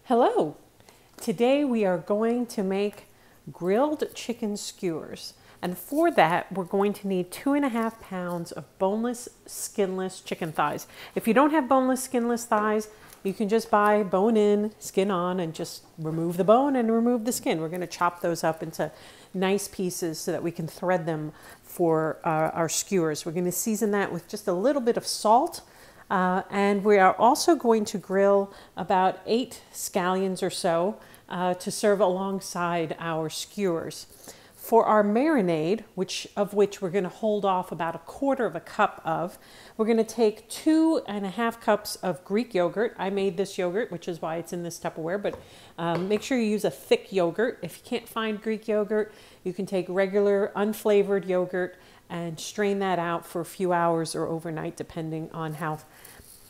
Hello! Today we are going to make grilled chicken skewers. And for that, we're going to need 2.5 pounds of boneless, skinless chicken thighs. If you don't have boneless, skinless thighs, you can just buy bone in, skin on, and just remove the bone and remove the skin. We're going to chop those up into nice pieces so that we can thread them for our skewers. We're going to season that with just a little bit of salt. And we are also going to grill about 8 scallions or so to serve alongside our skewers. For our marinade, which we're going to hold off about 1/4 cup of, we're going to take 2.5 cups of Greek yogurt. I made this yogurt, which is why it's in this Tupperware, but make sure you use a thick yogurt. If you can't find Greek yogurt, you can take regular unflavored yogurt and strain that out for a few hours or overnight, depending on how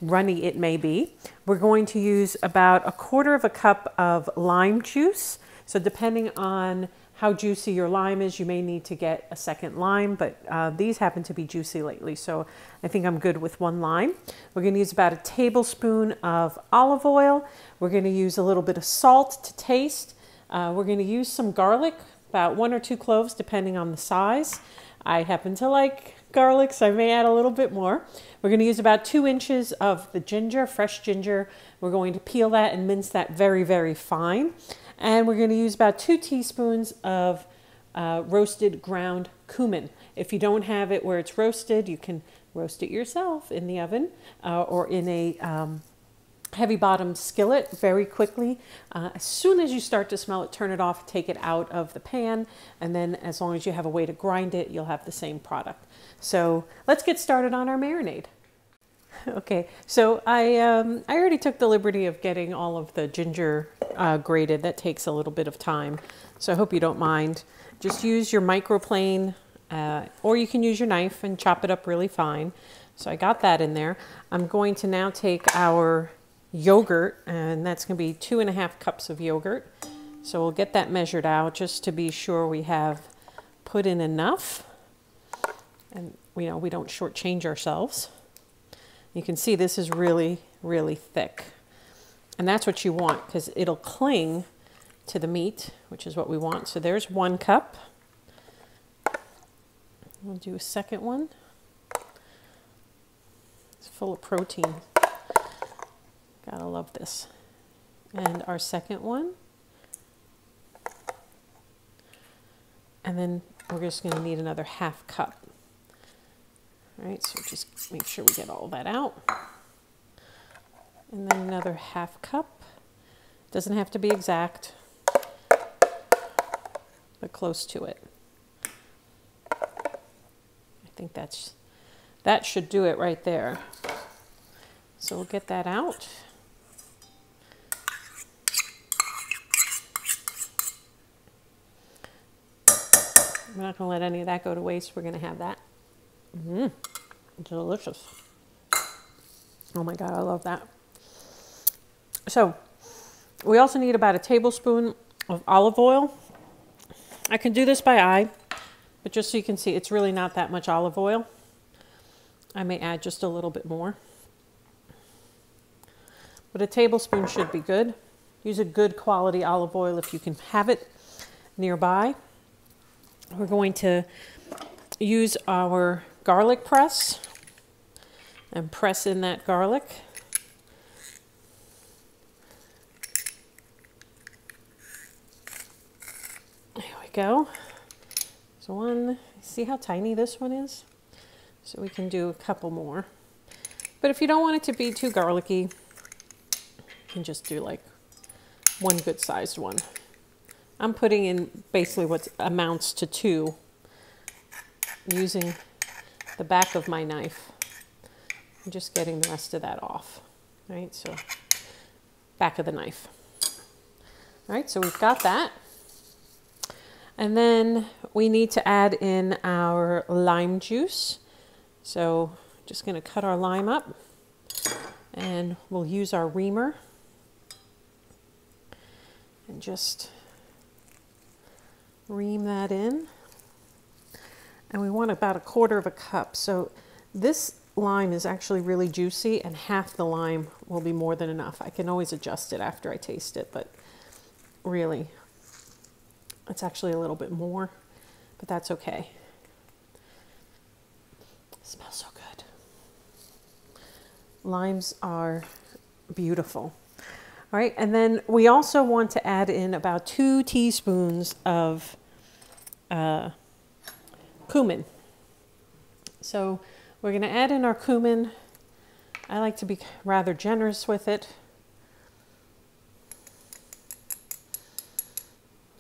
runny it may be. We're going to use about 1/4 cup of lime juice. So depending on how juicy your lime is, you may need to get a second lime, but these happen to be juicy lately, so I think I'm good with 1 lime. We're going to use about 1 tablespoon of olive oil. We're going to use a little bit of salt to taste. We're going to use some garlic, about 1 or 2 cloves, depending on the size. I happen to like garlic, so I may add a little bit more. We're going to use about 2 inches of the ginger, fresh ginger. We're going to peel that and mince that very, very fine. And we're going to use about 2 teaspoons of roasted ground cumin. If you don't have it where it's roasted, you can roast it yourself in the oven or in a heavy bottomed skillet very quickly. As soon as you start to smell it, turn it off, take it out of the pan, and then as long as you have a way to grind it, you'll have the same product. So let's get started on our marinade. Okay, so I already took the liberty of getting all of the ginger grated. That takes a little bit of time, so I hope you don't mind. Just use your microplane, or you can use your knife and chop it up really fine. So I got that in there. I'm going to now take our yogurt, and that's going to be 2.5 cups of yogurt. So we'll get that measured out just to be sure we have put in enough, and we don't shortchange ourselves. You can see this is really, really thick, and that's what you want because it'll cling to the meat, which is what we want. So there's 1 cup. We'll do a second one. It's full of protein. Gotta love this. And our second one. And then we're just going to need another 1/2 cup. All right, so just make sure we get all that out. And then another 1/2 cup. Doesn't have to be exact, but close to it. I think that should do it right there. So we'll get that out. We're not going to let any of that go to waste. We're going to have that. Delicious. Oh my God, I love that. So we also need about 1 tablespoon of olive oil. I can do this by eye, but just so you can see, it's really not that much olive oil. I may add just a little bit more, but 1 tablespoon should be good. Use a good quality olive oil if you can have it nearby. We're going to use our garlic press and press in that garlic. There we go. So one, see how tiny this one is? So we can do a couple more. But if you don't want it to be too garlicky, you can just do like 1 good sized one. I'm putting in basically what amounts to 2 using the back of my knife. I'm just getting the rest of that off. All right, so back of the knife. All right, so we've got that. And then we need to add in our lime juice. So just going to cut our lime up, and we'll use our reamer and just ream that in. And we want about 1/4 cup. So this lime is actually really juicy, and half the lime will be more than enough. I can always adjust it after I taste it, but really, it's actually a little bit more, but that's okay. It smells so good. Limes are beautiful. All right, and then we also want to add in about 2 teaspoons of cumin. So we're going to add in our cumin. I like to be rather generous with it.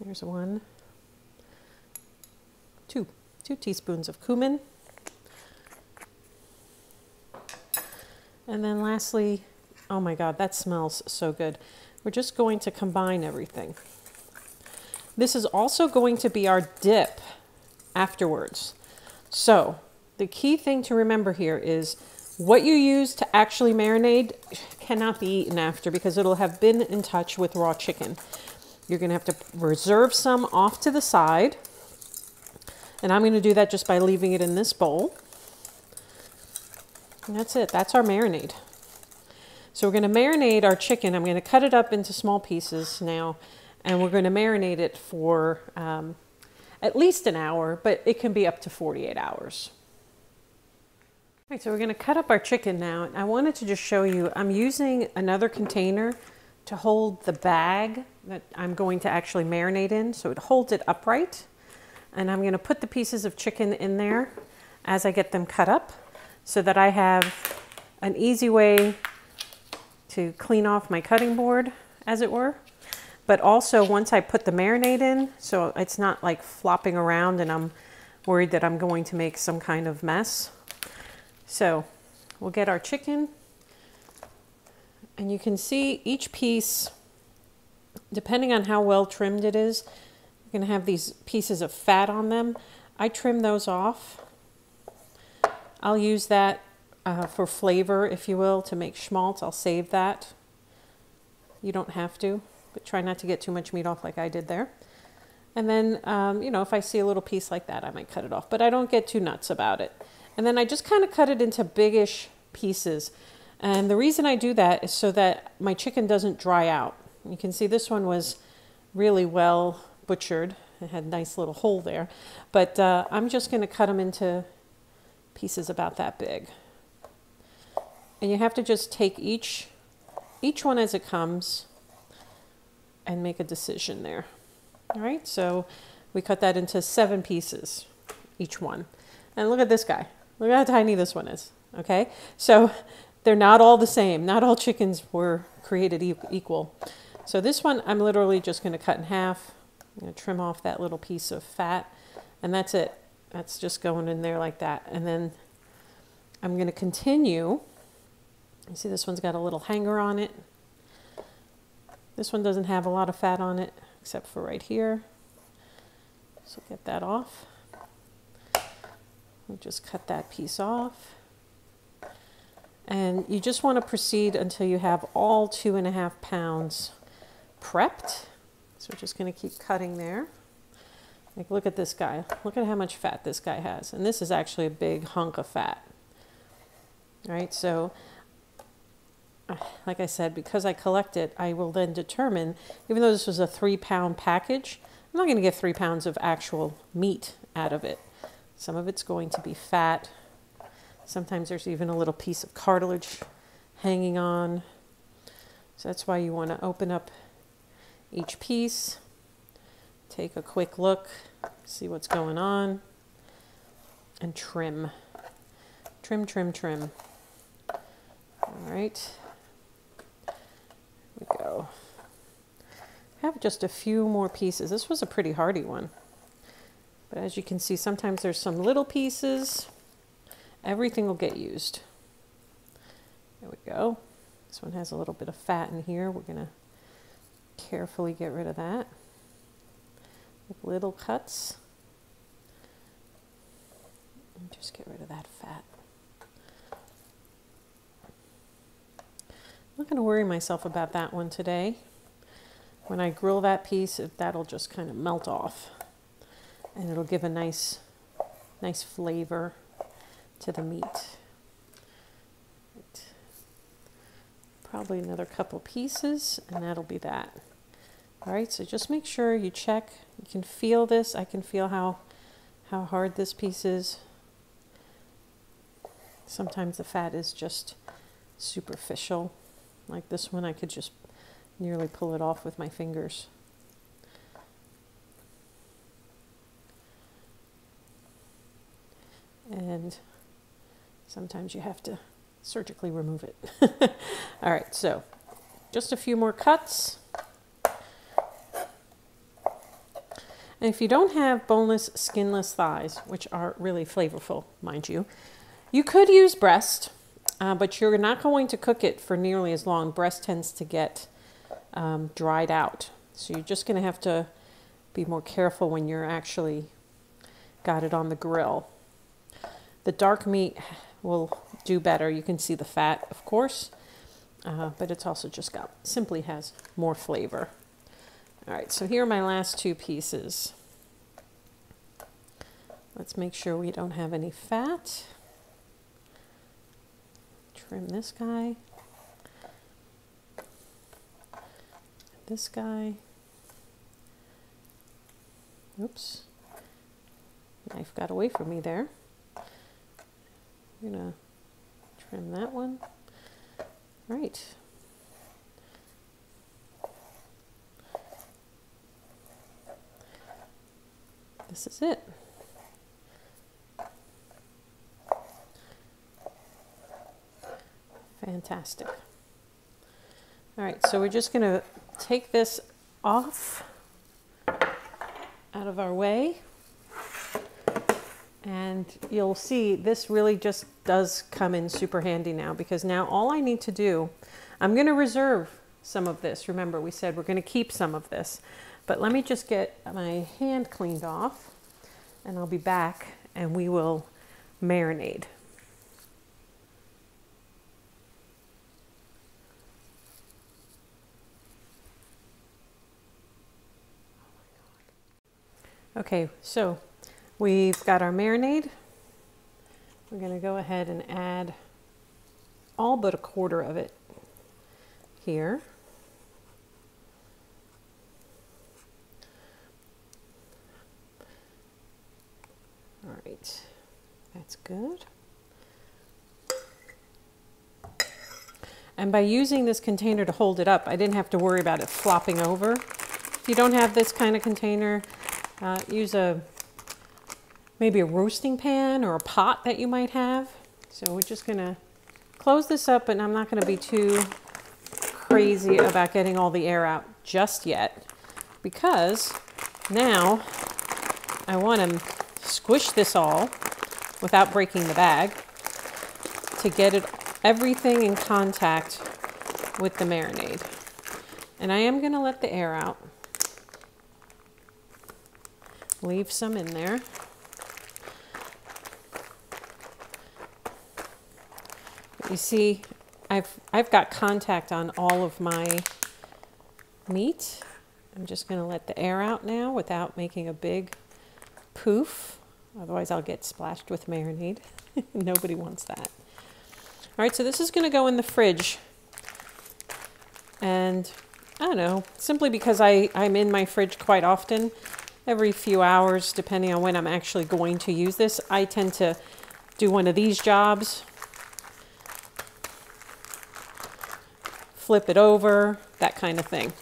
There's 1, 2 teaspoons of cumin. And then lastly, oh my God, that smells so good. We're just going to combine everything. This is also going to be our dip afterwards. So the key thing to remember here is what you use to actually marinate cannot be eaten after, because it'll have been in touch with raw chicken. You're going to have to reserve some off to the side. And I'm going to do that just by leaving it in this bowl. And that's it. That's our marinade. So we're going to marinate our chicken. I'm going to cut it up into small pieces now, and we're going to marinate it for at least an hour, but it can be up to 48 hours. All right, so we're going to cut up our chicken now. And I wanted to just show you, I'm using another container to hold the bag that I'm going to actually marinate in, so it holds it upright. And I'm going to put the pieces of chicken in there as I get them cut up, so that I have an easy way to clean off my cutting board, as it were. But also once I put the marinade in, so it's not like flopping around and I'm worried that I'm going to make some kind of mess. So we'll get our chicken, and you can see each piece, depending on how well trimmed it is, you're gonna have these pieces of fat on them. I trim those off. I'll use that for flavor, if you will, to make schmaltz. I'll save that. You don't have to, but try not to get too much meat off like I did there. And then, you know, if I see a little piece like that, I might cut it off, but I don't get too nuts about it. And then I just kind of cut it into biggish pieces. And the reason I do that is so that my chicken doesn't dry out. You can see this one was really well butchered. It had a nice little hole there. But I'm just going to cut them into pieces about that big. And you have to just take each one as it comes and make a decision there. All right, so we cut that into 7 pieces, each one. And look at this guy. Look how tiny this one is, okay? So they're not all the same. Not all chickens were created equal. So this one, I'm literally just going to cut in half. I'm going to trim off that little piece of fat, and that's it. That's just going in there like that. And then I'm going to continue. You see this one's got a little hanger on it. This one doesn't have a lot of fat on it, except for right here. So get that off. We'll just cut that piece off. And you just want to proceed until you have all 2.5 pounds prepped. So we're just going to keep cutting there. Like, look at this guy. Look at how much fat this guy has. And this is actually a big hunk of fat. All right, so like I said, because I collect it, I will then determine, even though this was a 3-pound package, I'm not going to get 3 pounds of actual meat out of it. Some of it's going to be fat. Sometimes there's even a little piece of cartilage hanging on. So that's why you want to open up each piece, take a quick look, see what's going on, and trim. Trim, trim, trim. All right. Here we go. I have just a few more pieces. This was a pretty hearty one. But as you can see, sometimes there's some little pieces. Everything will get used. There we go. This one has a little bit of fat in here. We're going to carefully get rid of that with little cuts. And just get rid of that fat. I'm not going to worry myself about that one today. When I grill that piece, that'll just kind of melt off. And it'll give a nice flavor to the meat. Probably another couple pieces, and that'll be that. All right, so just make sure you check. You can feel this. I can feel how hard this piece is. Sometimes the fat is just superficial. Like this one, I could just nearly pull it off with my fingers. And sometimes you have to surgically remove it. All right, so just a few more cuts. And if you don't have boneless, skinless thighs, which are really flavorful, mind you, you could use breast, but you're not going to cook it for nearly as long. Breast tends to get dried out. So you're just going to have to be more careful when you're actually got it on the grill. The dark meat will do better. You can see the fat, of course, but it's also just simply has more flavor. All right, so here are my last two pieces. Let's make sure we don't have any fat. Trim this guy. This guy. Oops. Knife got away from me there. I'm gonna trim that one. Right. This is it. Fantastic. All right, so we're just gonna take this off out of our way. And you'll see this really just does come in super handy now, because now all I need to do, I'm going to reserve some of this. Remember, we said we're going to keep some of this, but let me just get my hand cleaned off and I'll be back and we will marinate. Okay, so we've got our marinade. We're going to go ahead and add all but a quarter of it here. All right, that's good. And by using this container to hold it up, I didn't have to worry about it flopping over. If you don't have this kind of container, use maybe a roasting pan or a pot that you might have. So we're just gonna close this up, and I'm not gonna be too crazy about getting all the air out just yet, because now I wanna squish this all without breaking the bag to get everything in contact with the marinade. And I am gonna let the air out. Leave some in there. You see, I've got contact on all of my meat. I'm just going to let the air out now without making a big poof. Otherwise, I'll get splashed with marinade. Nobody wants that. All right, so this is going to go in the fridge. And I don't know, simply because I'm in my fridge quite often, every few hours, depending on when I'm actually going to use this, I tend to do one of these jobs. Flip it over, that kind of thing.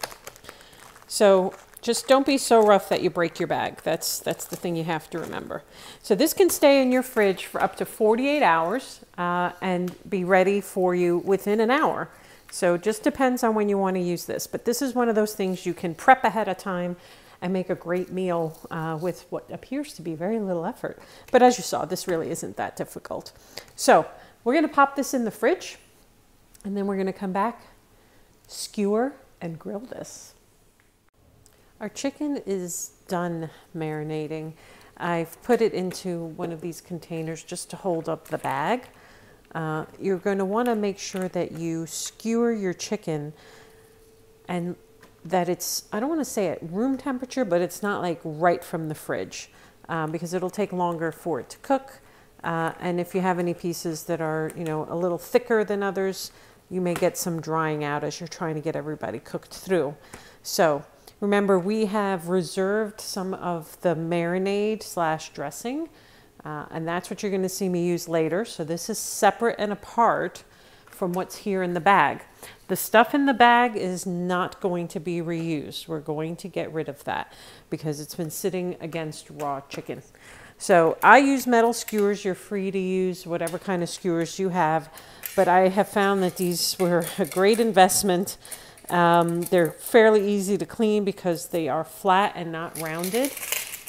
So just don't be so rough that you break your bag. That's the thing you have to remember. So this can stay in your fridge for up to 48 hours and be ready for you within an hour. So it just depends on when you want to use this. But this is one of those things you can prep ahead of time and make a great meal with what appears to be very little effort. But as you saw, this really isn't that difficult. So we're going to pop this in the fridge, and then we're going to come back, skewer, and grill this. Our chicken is done marinating. I've put it into one of these containers just to hold up the bag. You're going to want to make sure that you skewer your chicken and that it's, I don't want to say at room temperature, but it's not like right from the fridge because it'll take longer for it to cook. And if you have any pieces that are, you know, a little thicker than others, you may get some drying out as you're trying to get everybody cooked through. So remember, we have reserved some of the marinade slash dressing, and that's what you're going to see me use later. So this is separate and apart from what's here in the bag. The stuff in the bag is not going to be reused. We're going to get rid of that because it's been sitting against raw chicken. So I use metal skewers. You're free to use whatever kind of skewers you have, but I have found that these were a great investment. They're fairly easy to clean because they are flat and not rounded.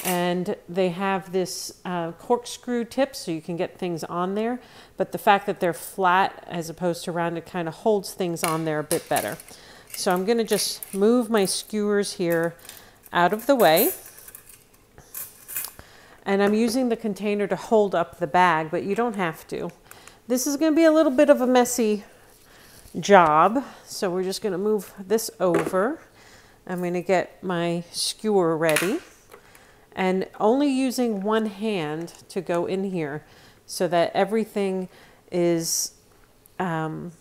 And they have this corkscrew tip so you can get things on there. But the fact that they're flat as opposed to rounded kind of holds things on there a bit better. So I'm going to just move my skewers here out of the way. And I'm using the container to hold up the bag, but you don't have to. This is going to be a little bit of a messy job. So we're just going to move this over. I'm going to get my skewer ready. And only using one hand to go in here so that everything is, you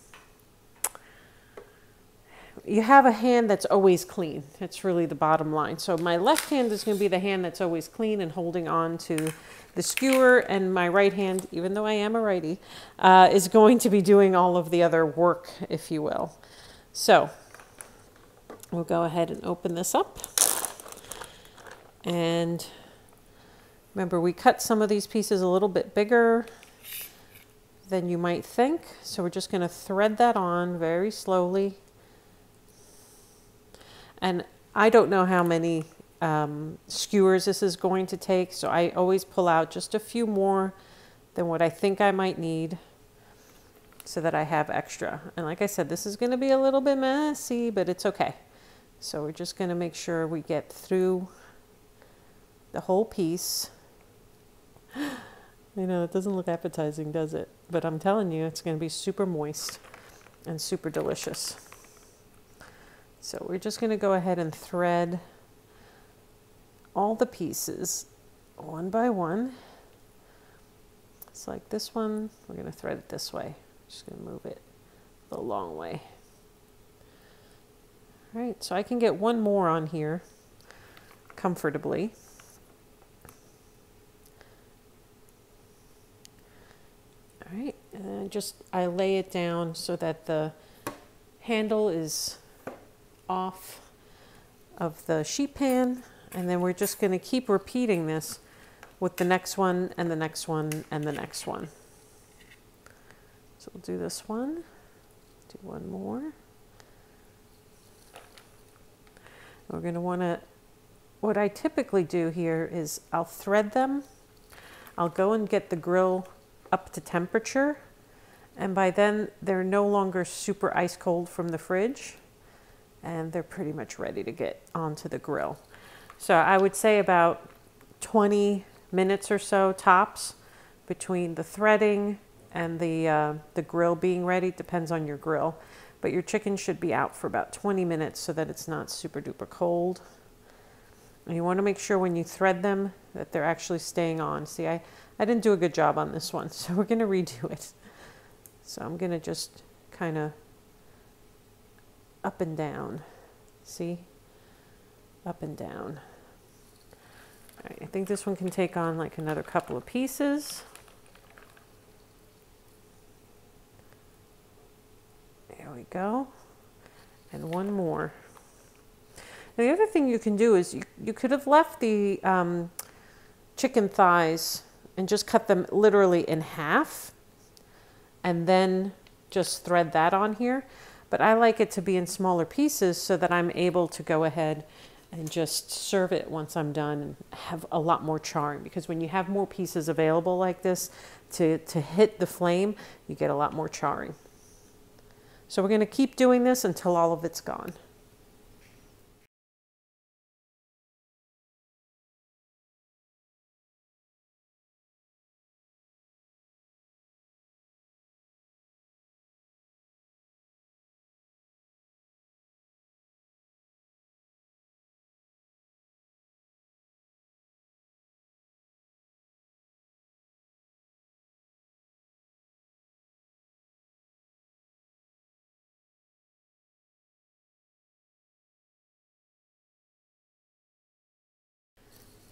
have a hand that's always clean. That's really the bottom line. So my left hand is going to be the hand that's always clean and holding on to the skewer, and my right hand, even though I am a righty, is going to be doing all of the other work, if you will. So we'll go ahead and open this up. And remember, we cut some of these pieces a little bit bigger than you might think. So we're just going to thread that on very slowly. And I don't know how many skewers this is going to take, so I always pull out just a few more than what I think I might need so that I have extra. And like I said, this is going to be a little bit messy, but it's okay. So we're just going to make sure we get through the whole piece. I know it doesn't look appetizing, does it? But I'm telling you, it's going to be super moist and super delicious. So we're just going to go ahead and thread all the pieces one by one. It's like this one, we're going to thread it this way. Just going to move it the long way. All right, so I can get one more on here comfortably. All right, and I lay it down so that the handle is off of the sheet pan, and then we're just going to keep repeating this with the next one and the next one and the next one. So we'll do this one, do one more. We're going to want to, what I typically do here is I'll thread them. I'll go and get the grill up to temperature, and by then they're no longer super ice cold from the fridge, and they're pretty much ready to get onto the grill. So I would say about 20 minutes or so tops between the threading and the grill being ready. Depends on your grill, but your chicken should be out for about 20 minutes so that it's not super duper cold. And you want to make sure when you thread them that they're actually staying on. See, I didn't do a good job on this one, so we're going to redo it. So I'm going to just kind of up and down. See? Up and down. All right, I think this one can take on like another couple of pieces. There we go. And one more. Now, the other thing you can do is you could have left the chicken thighs and just cut them literally in half and then just thread that on here. But I like it to be in smaller pieces so that I'm able to go ahead and just serve it once I'm done and have a lot more charring, because when you have more pieces available like this to hit the flame, you get a lot more charring. So we're going to keep doing this until all of it's gone.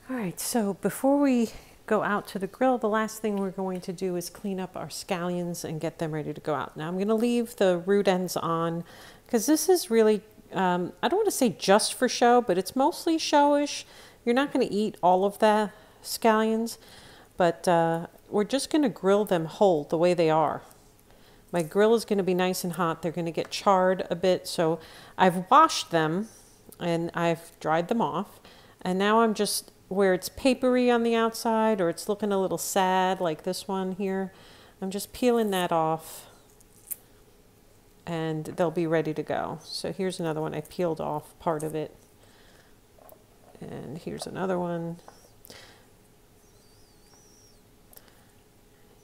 All right, so before we go out to the grill, the last thing we're going to do is clean up our scallions and get them ready to go out. Now I'm going to leave the root ends on because this is really, I don't want to say just for show, but it's mostly showish. You're not going to eat all of the scallions, but we're just going to grill them whole the way they are. My grill is going to be nice and hot. They're going to get charred a bit, so I've washed them and I've dried them off. And now I'm just, where it's papery on the outside or it's looking a little sad like this one here, I'm just peeling that off and they'll be ready to go. So here's another one. I peeled off part of it. And here's another one.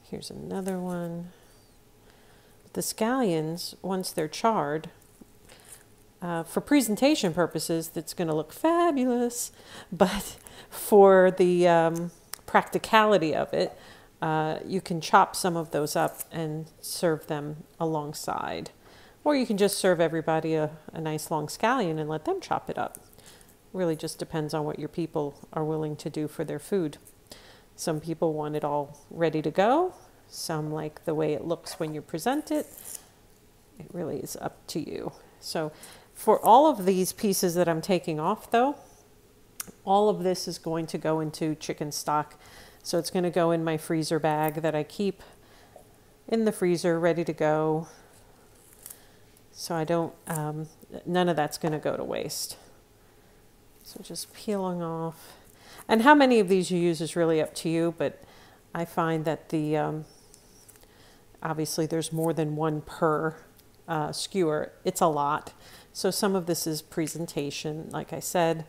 Here's another one. The scallions, once they're charred, for presentation purposes, that's going to look fabulous, but for the practicality of it, you can chop some of those up and serve them alongside. Or you can just serve everybody a nice long scallion and let them chop it up. Really just depends on what your people are willing to do for their food. Some people want it all ready to go. Some like the way it looks when you present it. It really is up to you. So for all of these pieces that I'm taking off though, all of this is going to go into chicken stock. So it's going to go in my freezer bag that I keep in the freezer ready to go. So I don't, none of that's going to go to waste. So just peeling off. And how many of these you use is really up to you, but I find that the, obviously there's more than one per skewer. It's a lot. So some of this is presentation, like I said.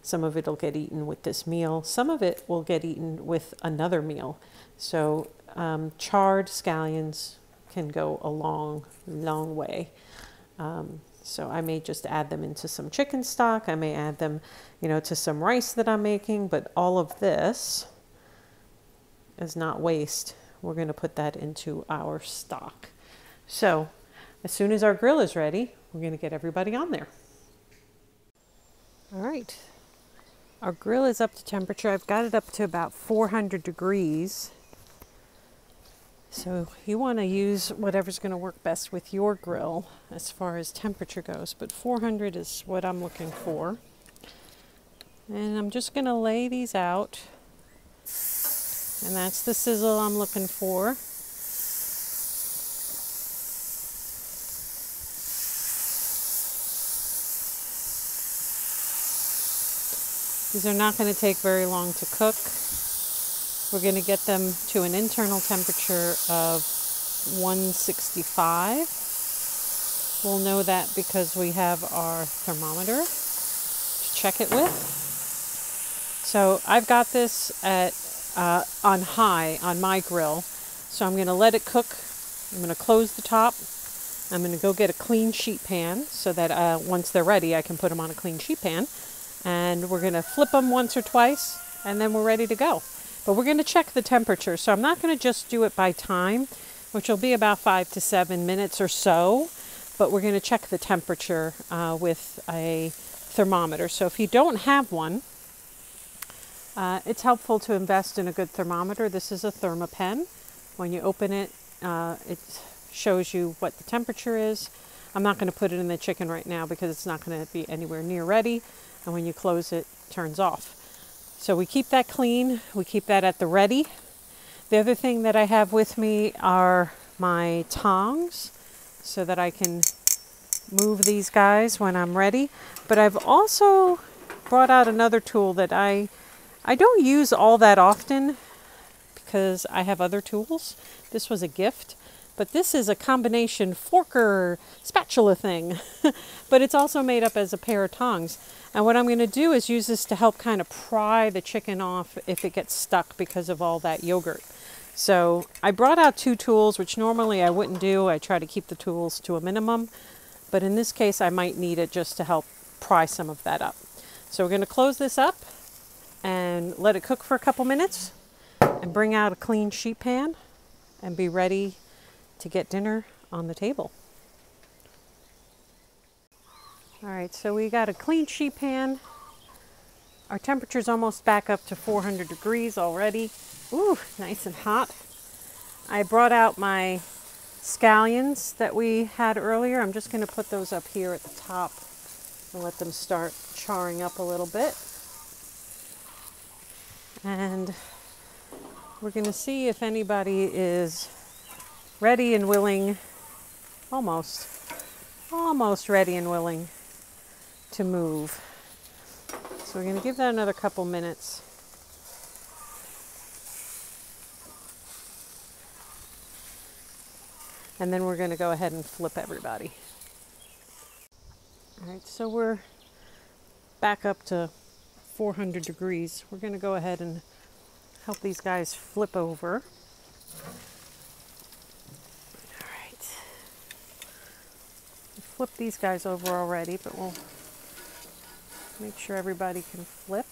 Some of it will get eaten with this meal. Some of it will get eaten with another meal. So charred scallions can go a long, long way. So I may just add them into some chicken stock. I may add them, you know, to some rice that I'm making. But all of this is not waste. We're going to put that into our stock. So as soon as our grill is ready, we're going to get everybody on there. All right. Our grill is up to temperature. I've got it up to about 400 degrees. So you want to use whatever's going to work best with your grill as far as temperature goes. But 400 is what I'm looking for. And I'm just going to lay these out. And that's the sizzle I'm looking for. These are not going to take very long to cook. We're going to get them to an internal temperature of 165. We'll know that because we have our thermometer to check it with. So I've got this at on high on my grill. So I'm going to let it cook. I'm going to close the top. I'm going to go get a clean sheet pan so that once they're ready, I can put them on a clean sheet pan. And we're going to flip them once or twice, and then we're ready to go. But we're going to check the temperature. So I'm not going to just do it by time, which will be about 5 to 7 minutes or so. But we're going to check the temperature with a thermometer. So if you don't have one, it's helpful to invest in a good thermometer. This is a Thermapen. When you open it, it shows you what the temperature is. I'm not going to put it in the chicken right now because it's not going to be anywhere near ready. And when you close it, it turns off. So we keep that clean. We keep that at the ready. The other thing that I have with me are my tongs so that I can move these guys when I'm ready. But I've also brought out another tool that I don't use all that often because I have other tools. This was a gift. But this is a combination forker spatula thing. But it's also made up as a pair of tongs. And what I'm going to do is use this to help kind of pry the chicken off if it gets stuck because of all that yogurt. So I brought out two tools, which normally I wouldn't do. I try to keep the tools to a minimum. But in this case, I might need it just to help pry some of that up. So we're going to close this up and let it cook for a couple minutes and bring out a clean sheet pan and be ready to get dinner on the table. All right, so we got a clean sheet pan Our temperature's almost back up to 400 degrees already. Ooh, nice and hot. I brought out my scallions that we had earlier. I'm just going to put those up here at the top and let them start charring up a little bit. And we're going to see if anybody is ready and willing, almost ready and willing to move. So we're going to give that another couple minutes. And then we're going to go ahead and flip everybody. All right, so we're back up to 400 degrees. We're going to go ahead and help these guys flip over. All right. We flipped these guys over already, but we'll make sure everybody can flip.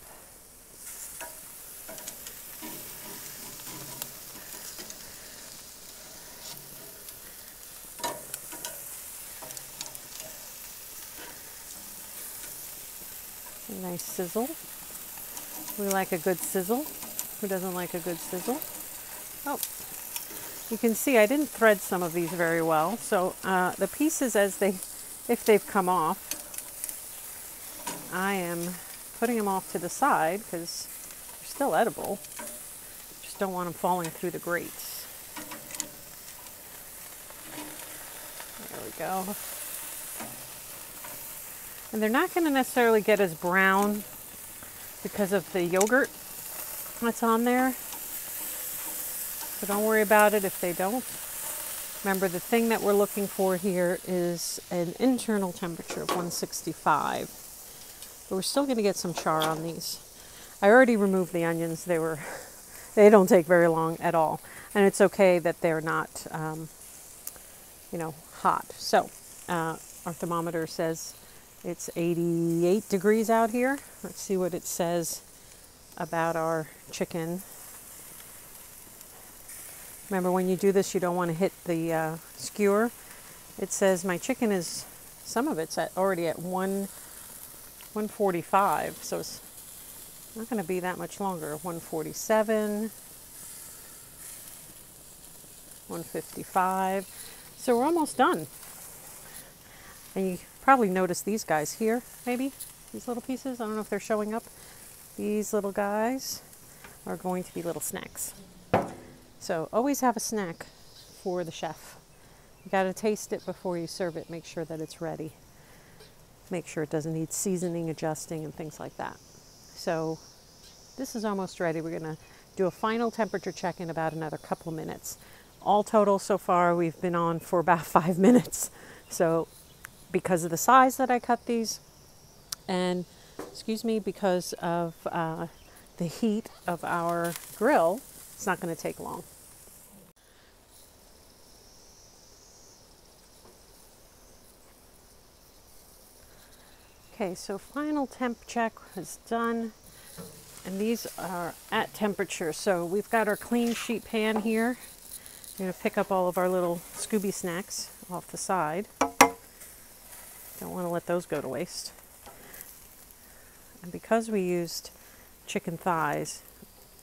A nice sizzle. We like a good sizzle. Who doesn't like a good sizzle? Oh, you can see I didn't thread some of these very well. So the pieces, if they've come off, I am putting them off to the side because they're still edible. Just don't want them falling through the grates. There we go. And they're not going to necessarily get as brown because of the yogurt that's on there. So don't worry about it if they don't. Remember, the thing that we're looking for here is an internal temperature of 165. But we're still going to get some char on these. I already removed the onions. They don't take very long at all. And it's okay that they're not, hot. So our thermometer says it's 88 degrees out here. Let's see what it says about our chicken. Remember, when you do this, you don't want to hit the skewer. It says my chicken is, some of it's already at 145, so it's not going to be that much longer. 147, 155. So we're almost done. And you probably noticed these guys here, maybe, these little pieces. I don't know if they're showing up. These little guys are going to be little snacks. So always have a snack for the chef. You got to taste it before you serve it. Make sure that it's ready. Make sure it doesn't need seasoning, adjusting, and things like that. So this is almost ready. We're going to do a final temperature check in about another couple minutes. All total so far, we've been on for about 5 minutes. So because of the size that I cut these, and because of the heat of our grill, it's not going to take long. Okay, so final temp check is done, and these are at temperature. So we've got our clean sheet pan here. We're going to pick up all of our little Scooby snacks off the side. Don't want to let those go to waste. And because we used chicken thighs,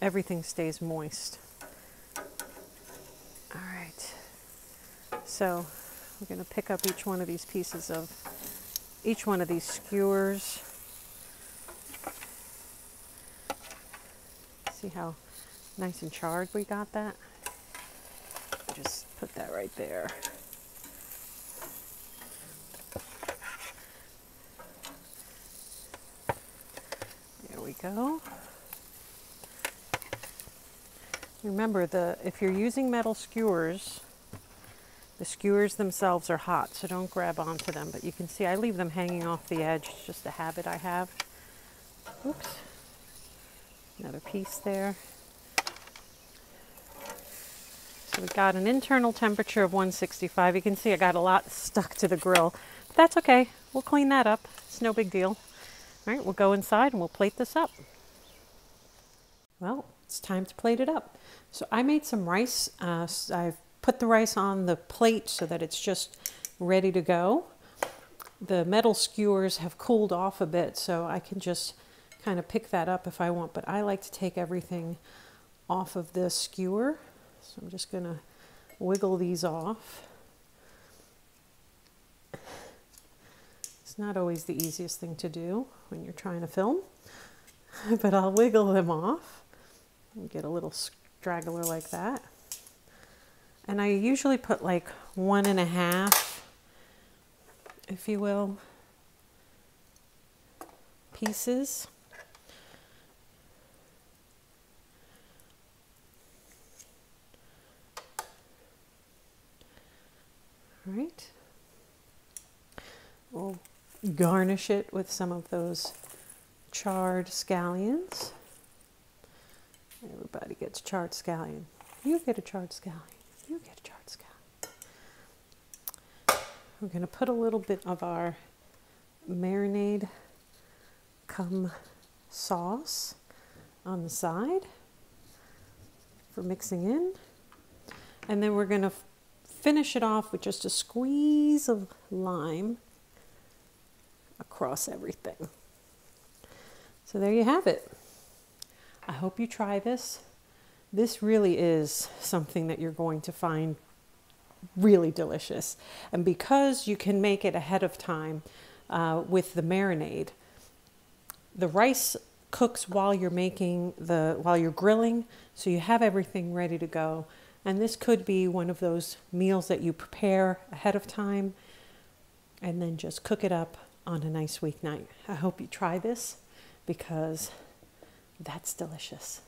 everything stays moist. All right. So we're going to pick up each one of these pieces of each one of these skewers. See how nice and charred we got that? Just put that right there. There we go. Remember, if you're using metal skewers, the skewers themselves are hot, so don't grab onto them. But you can see I leave them hanging off the edge. It's just a habit I have. Oops. Another piece there. So we got an internal temperature of 165. You can see I got a lot stuck to the grill. But that's okay. We'll clean that up. It's no big deal. All right, we'll go inside and we'll plate this up. Well, it's time to plate it up. So I made some rice. I've put the rice on the plate so that it's just ready to go. The metal skewers have cooled off a bit, so I can just kind of pick that up if I want, but I like to take everything off of this skewer. So I'm just gonna wiggle these off. It's not always the easiest thing to do when you're trying to film, but I'll wiggle them off and get a little straggler like that. And I usually put like 1.5, if you will, pieces. All right. We'll garnish it with some of those charred scallions. Everybody gets charred scallion. You get a charred scallion. You get a charred scallion. We're going to put a little bit of our marinade cum sauce on the side for mixing in. And then we're going to finish it off with just a squeeze of lime across everything. So there you have it. I hope you try this. This really is something that you're going to find really delicious. And because you can make it ahead of time with the marinade, the rice cooks while you're while you're grilling, so you have everything ready to go. And this could be one of those meals that you prepare ahead of time and then just cook it up on a nice weeknight. I hope you try this because that's delicious.